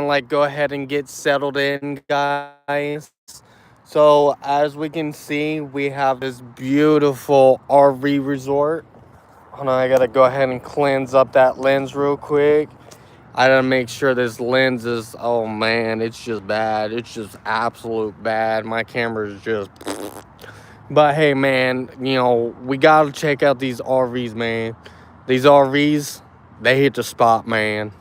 like go ahead and get settled in, guys. So as we can see, we have this beautiful RV resort. Hold on, I gotta go ahead and cleanse up that lens real quick. I gotta make sure this lens is, oh man, it's just bad. It's just absolute bad. My camera's just, but hey man, we gotta check out these RVs, man. These RVs, they hit the spot, man.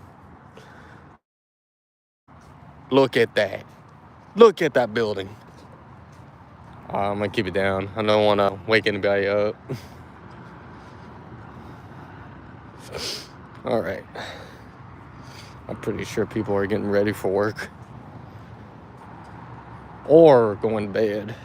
Look at that. Look at that building. I'm gonna keep it down. I don't wanna wake anybody up. Alright. I'm pretty sure people are getting ready for work. Or going to bed.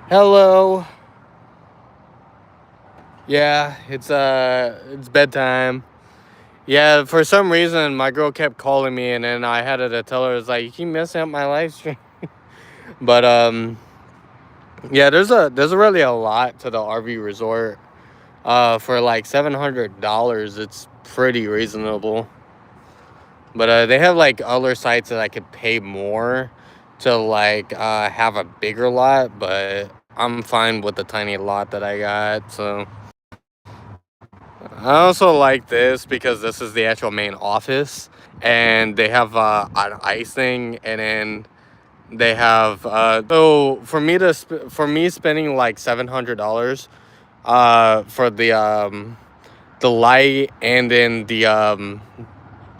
Hello. Yeah, it's bedtime. Yeah, for some reason my girl kept calling me, and then I had to tell her, it's like, you keep messing up my live stream. But yeah, there's really a lot to the RV resort. For like $700, it's pretty reasonable. But they have like other sites that I could pay more to like have a bigger lot, but I'm fine with the tiny lot that I got. So I also like this because this is the actual main office, and they have an icing, and then they have so for me spending like $700 for the light, and then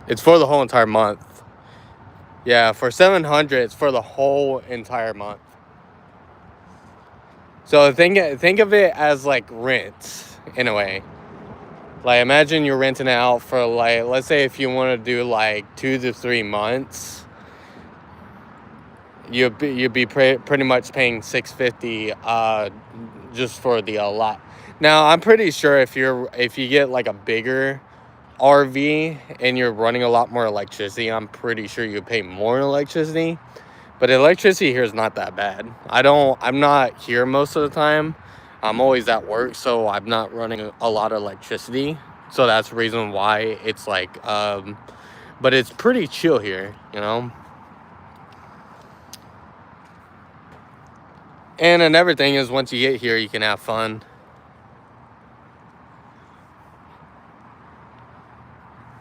it's for the whole entire month. Yeah, for 700, it's for the whole entire month. So think of it as like rent in a way. Like imagine you're renting it out for like, let's say if you want to do like 2 to 3 months, you'd be pretty much paying $650 just for the lot. Now I'm pretty sure if you get like a bigger RV and you're running a lot more electricity, I'm pretty sure you pay more electricity. But electricity here is not that bad. I'm not here most of the time. I'm always at work, so I'm not running a lot of electricity. So that's the reason why it's like, but it's pretty chill here, And another thing is, once you get here, you can have fun.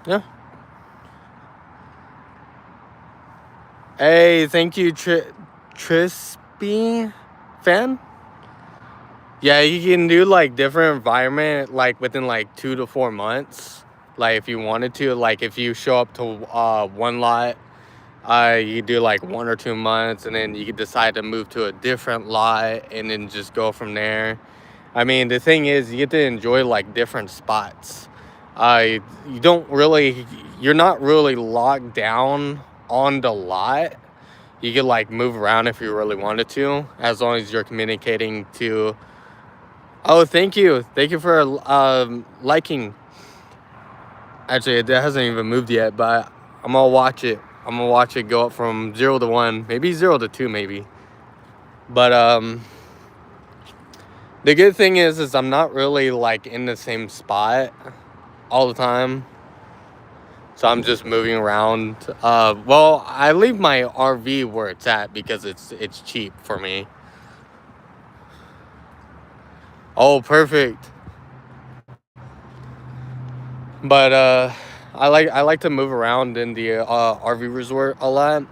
Yeah. Hey, thank you, Trispy fan. Yeah, you can do like different environment like within like 2 to 4 months. Like if you wanted to, like if you show up to one lot, you do like 1 or 2 months, and then you could decide to move to a different lot and then just go from there. I mean, the thing is, you get to enjoy like different spots. You don't really, you're not really locked down on the lot. You could like move around if you really wanted to, as long as you're communicating to. Oh, thank you for liking. Actually, it hasn't even moved yet, but I'm gonna watch it. I'm gonna watch it go up from 0 to 1, maybe 0 to 2, maybe. But the good thing is I'm not really like in the same spot all the time, so I'm just moving around. Well, I leave my RV where it's at because it's cheap for me. Oh, perfect. But I like to move around in the RV resort a lot.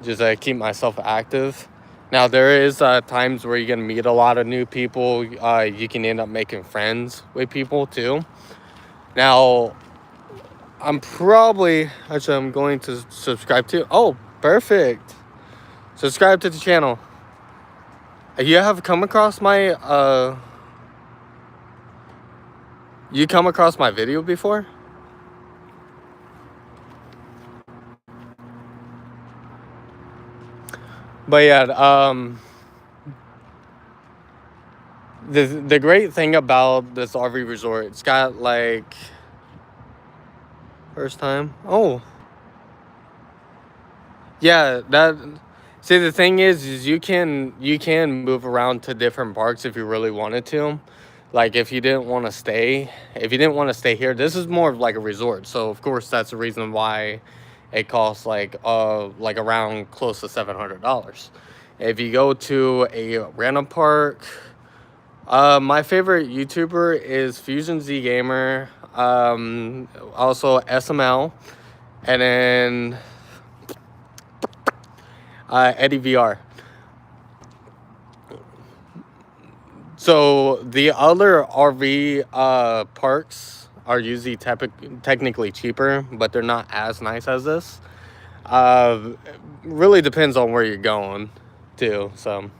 Just keep myself active. Now there is times where you're gonna meet a lot of new people. You can end up making friends with people too. Now I'm going to subscribe to. Oh, perfect. Subscribe to the channel. You have come across my you come across my video before? But yeah, the great thing about this RV resort, it's got like first time. Oh, Yeah, that see the thing is you can move around to different parks if you really wanted to. Like if you didn't want to stay here, this is more of like a resort. So of course that's the reason why it costs like around close to $700. If you go to a random park, my favorite YouTuber is Fusion Z Gamer, also SML, and then Eddie VR. So the other RV parks are usually technically cheaper, but they're not as nice as this. Uh, really depends on where you're going, too. So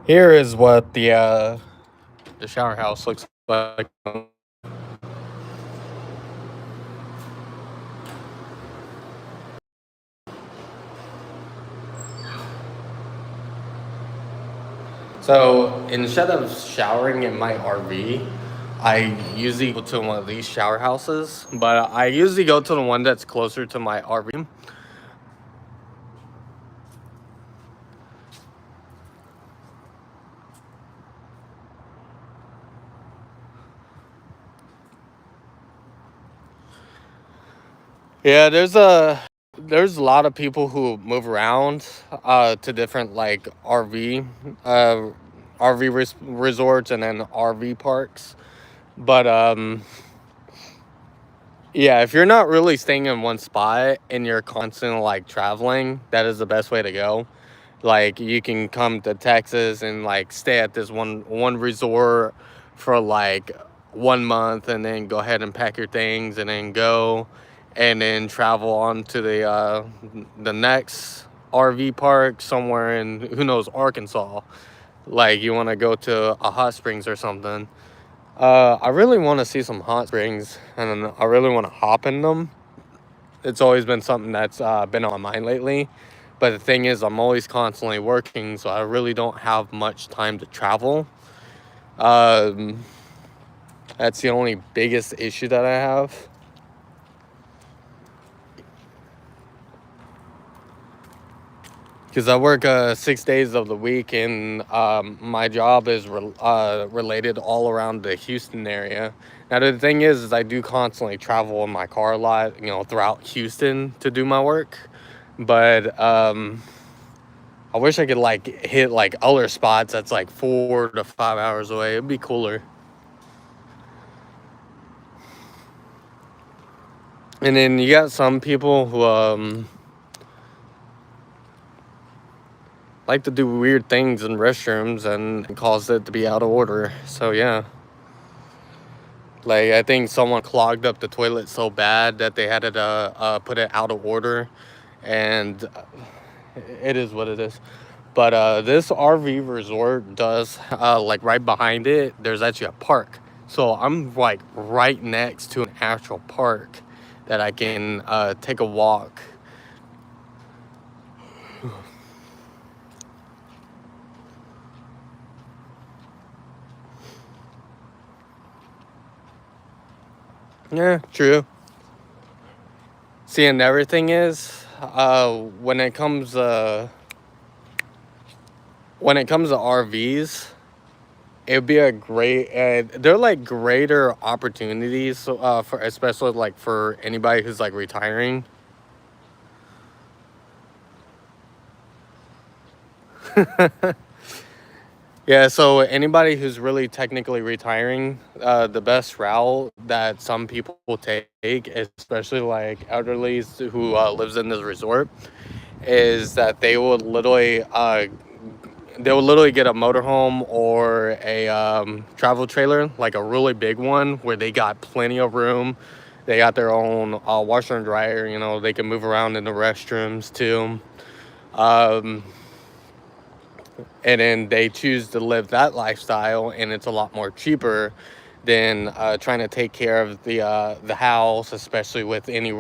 here is what the shower house looks like. So instead of showering in my RV, I usually go to one of these shower houses, but I usually go to the one that's closer to my RV. Yeah, there's a lot of people who move around to different like uh resorts and then RV parks. But yeah, if you're not really staying in one spot and you're constantly like traveling, that is the best way to go. Like you can come to Texas and like stay at this one resort for like 1 month and then go ahead and pack your things and then go and then travel on to the next RV park somewhere in who knows Arkansas. Like you want to go to a hot springs or something. I really want to see some hot springs and I really want to hop in them. It's always been something that's been on my mind lately. But the thing is, I'm always constantly working, so I really don't have much time to travel. Um, that's the only biggest issue that I have. Because I work 6 days of the week, and my job is related all around the Houston area. Now, the thing is I do constantly travel in my car a lot, throughout Houston to do my work. But I wish I could like hit like other spots that's like 4 to 5 hours away. It'd be cooler. And then you got some people who like to do weird things in restrooms and cause it to be out of order. So yeah, like I think someone clogged up the toilet so bad that they had to put it out of order, and it is what it is. But this RV resort does like right behind it. There's actually a park, so I'm like right next to an actual park that I can take a walk. Yeah, true. See, and everything is when it comes to RVs, it'd be a great. They're like greater opportunities for especially like for anybody who's like retiring. Yeah, so anybody who's really technically retiring, the best route that some people will take, especially like elderly who lives in this resort, is that they will literally get a motorhome or a travel trailer, like a really big one, where they got plenty of room. They got their own washer and dryer. They can move around in the restrooms too. Um, and then they choose to live that lifestyle, and it's a lot more cheaper than trying to take care of the house, especially with any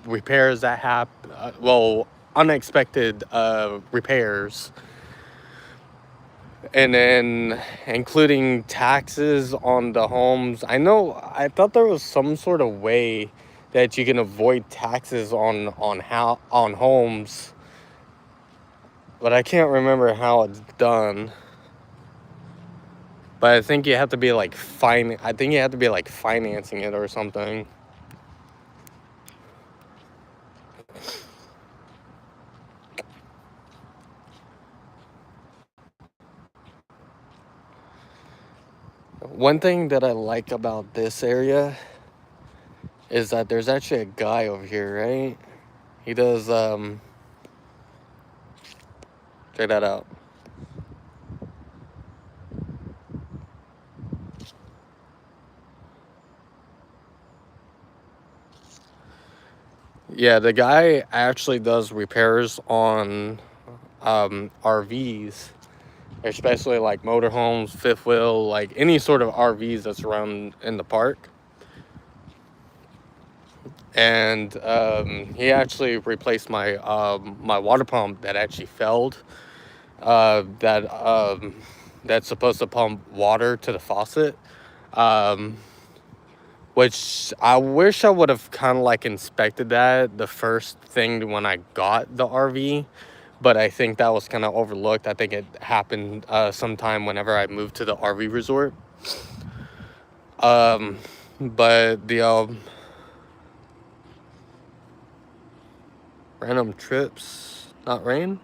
repairs that happen. Well, unexpected repairs. And then including taxes on the homes. I thought there was some sort of way that you can avoid taxes on homes, but I can't remember how it's done. But I think you have to be like financing it or something. One thing that I like about this area is that there's actually a guy over here, right? He does check that out. Yeah, the guy actually does repairs on RVs, especially like motorhomes, fifth wheel, like any sort of RVs that's around in the park. And he actually replaced my my water pump that actually failed. That's supposed to pump water to the faucet. Which I wish I would have kind of like inspected that the first thing when I got the RV, but I think that was kind of overlooked. I think it happened sometime whenever I moved to the RV resort. But the random trips, not rain?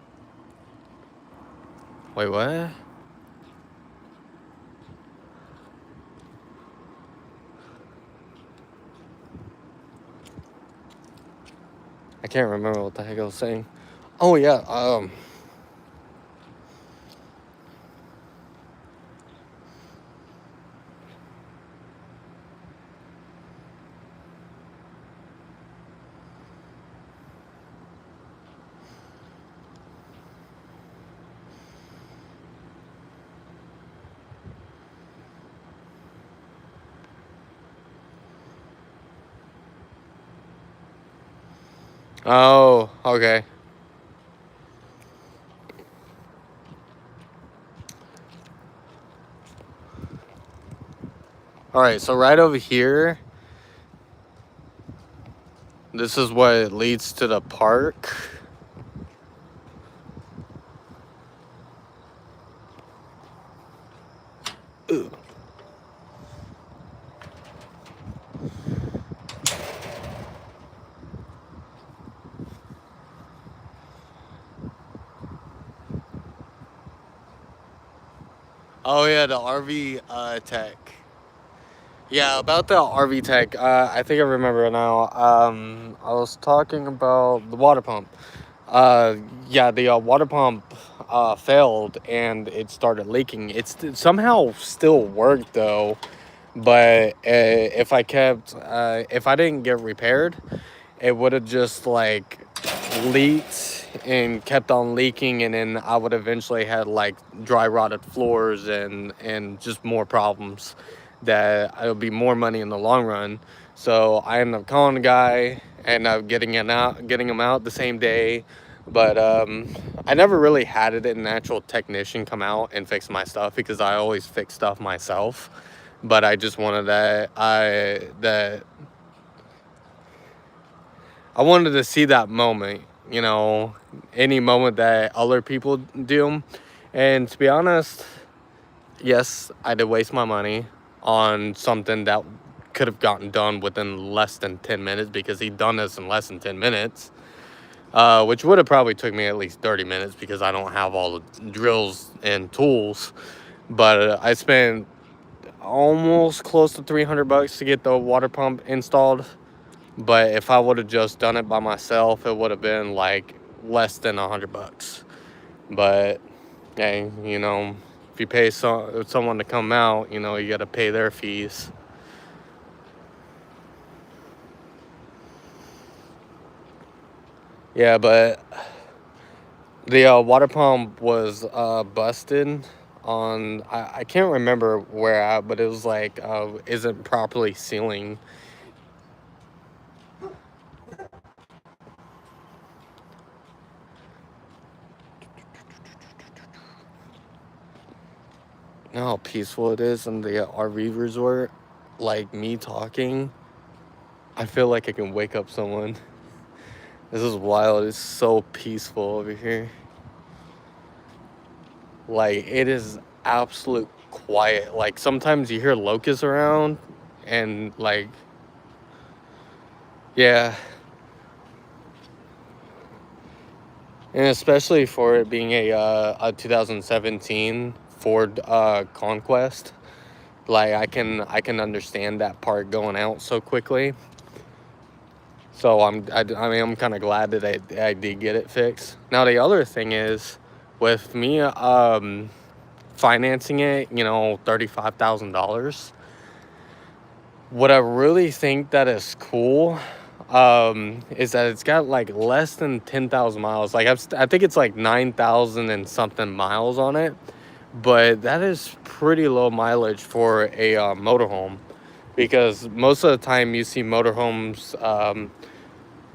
Wait, what? I can't remember what the heck I was saying. Oh yeah, oh, okay. All right, so right over here, this is what leads to the park. Ooh. Oh yeah, the RV tech. Yeah, about the RV tech, I think I remember now. I was talking about the water pump. Yeah, the water pump failed and it started leaking. It somehow still worked though, but if I didn't get repaired, it would have just like leaked and kept on leaking, and then I would eventually had like dry rotted floors and just more problems that it'll be more money in the long run. So I ended up calling the guy and getting him out the same day. But I never really had an actual technician come out and fix my stuff because I always fix stuff myself. But I just wanted I wanted to see that moment, any moment that other people do. And to be honest, yes, I did waste my money on something that could have gotten done within less than 10 minutes because he done this in less than 10 minutes, which would have probably took me at least 30 minutes because I don't have all the drills and tools. But I spent almost close to $300 to get the water pump installed. But if I would have just done it by myself, it would have been like less than $100. But hey, if you pay someone to come out, you got to pay their fees. Yeah, but the water pump was busted on, I can't remember where at, but it was like isn't properly sealing. You know how peaceful it is in the RV resort? Like me talking, I feel like I can wake up someone. This is wild. It's so peaceful over here. Like it is absolute quiet. Like sometimes you hear locusts around and like yeah. And especially for it being a 2017 Ford Conquest. Like I can understand that part going out so quickly. So I mean I'm kind of glad that I did get it fixed. Now the other thing is with me financing it, you know, $35,000. What I really think that is cool is that it's got like less than 10,000 miles. Like I think it's like 9,000 and something miles on it, but that is pretty low mileage for a motorhome, because most of the time you see motorhomes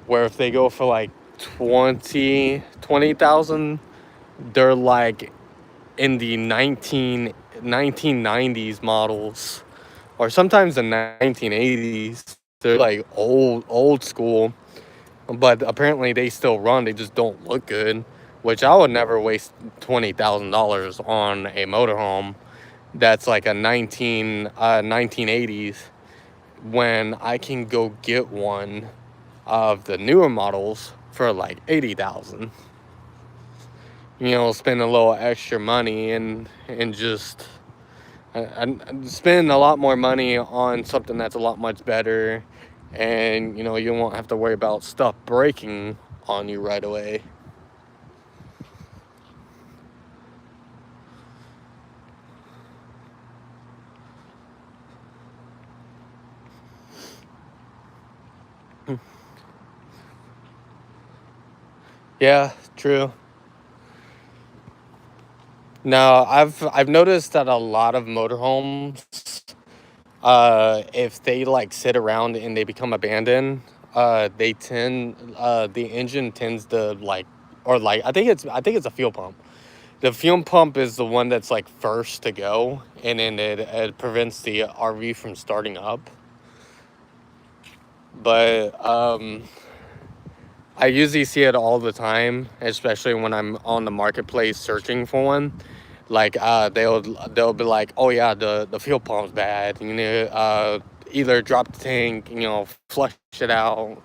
where if they go for like 20,000, they're like in the 1990s models, or sometimes the 1980s. They're like old school, but apparently they still run. They just don't look good, which I would never waste $20,000 on a motorhome that's like a 1980s, when I can go get one of the newer models for like 80,000. You know, spend a little extra money and just spend a lot more money on something that's a lot much better, and you know you won't have to worry about stuff breaking on you right away. Yeah, true. Now I've noticed that a lot of motorhomes, if they like sit around and they become abandoned, they tend the engine tends to like, or like I think it's a fuel pump. The fuel pump is the one that's like first to go, and then it prevents the RV from starting up. But I usually see it all the time, especially when I'm on the marketplace searching for one. Like they'll be like, oh yeah, the fuel pump's bad. You know, either drop the tank, you know, flush it out,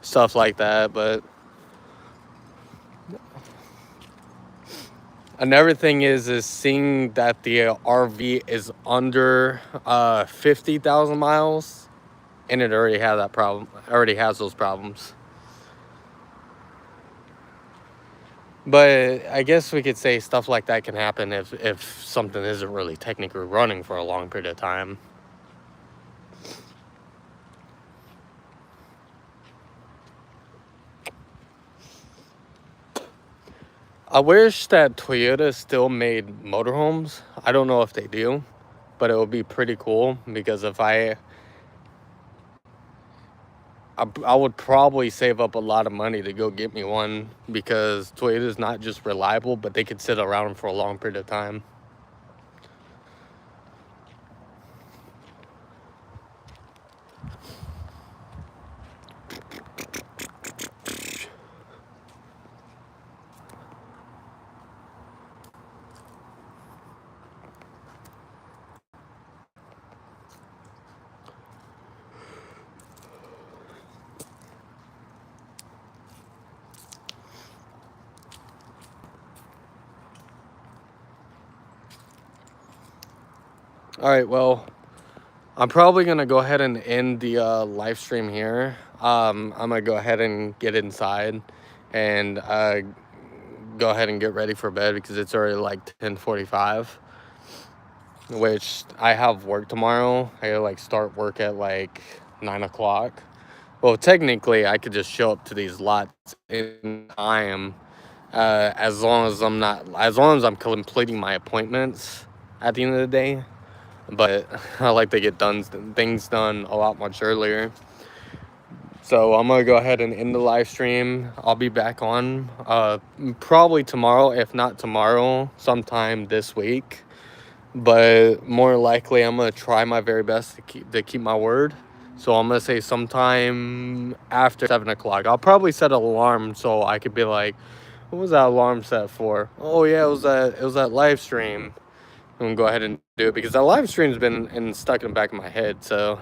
stuff like that. But another thing is seeing that the RV is under 50,000 miles, and it already has that problem. Already has those problems. But I guess we could say stuff like that can happen if something isn't really technically running for a long period of time. I wish that Toyota still made motorhomes. I don't know if they do, but it would be pretty cool, because if I would probably save up a lot of money to go get me one, because Toyota is not just reliable, but they could sit around for a long period of time. All right, well, I'm probably gonna go ahead and end the live stream here. I'm gonna go ahead and get inside and go ahead and get ready for bed, because it's already like 10:45, which I have work tomorrow. I gotta like start work at like 9 o'clock. Well, technically, I could just show up to these lots in time, as long as I'm completing my appointments at the end of the day. But I like to get things done a lot much earlier. So I'm gonna go ahead and end the live stream. I'll be back on probably tomorrow, if not tomorrow, sometime this week. but more likely I'm gonna try my very best to keep my word. So I'm gonna say sometime after 7 o'clock. I'll probably set an alarm so I could be like, what was that alarm set for? Oh yeah, it was that live stream. I'm gonna go ahead and do it because that live stream's been stuck in the back of my head. So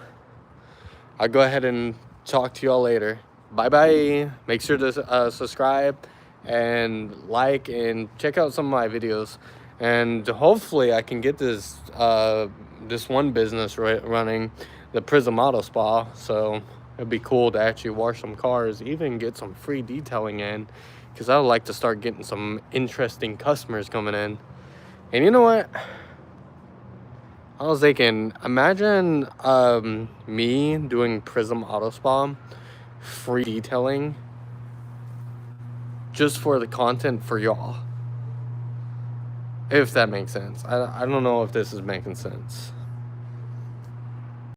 I'll go ahead and talk to y'all later. Bye bye. Make sure to subscribe and like and check out some of my videos. And hopefully I can get this this one business running, the Prism Auto Spa. So it'd be cool to actually wash some cars, even get some free detailing in, because I would like to start getting some interesting customers coming in. And you know what? I was thinking, imagine me doing Prism Auto Spa, free detailing, just for the content for y'all. If that makes sense. I don't know if this is making sense.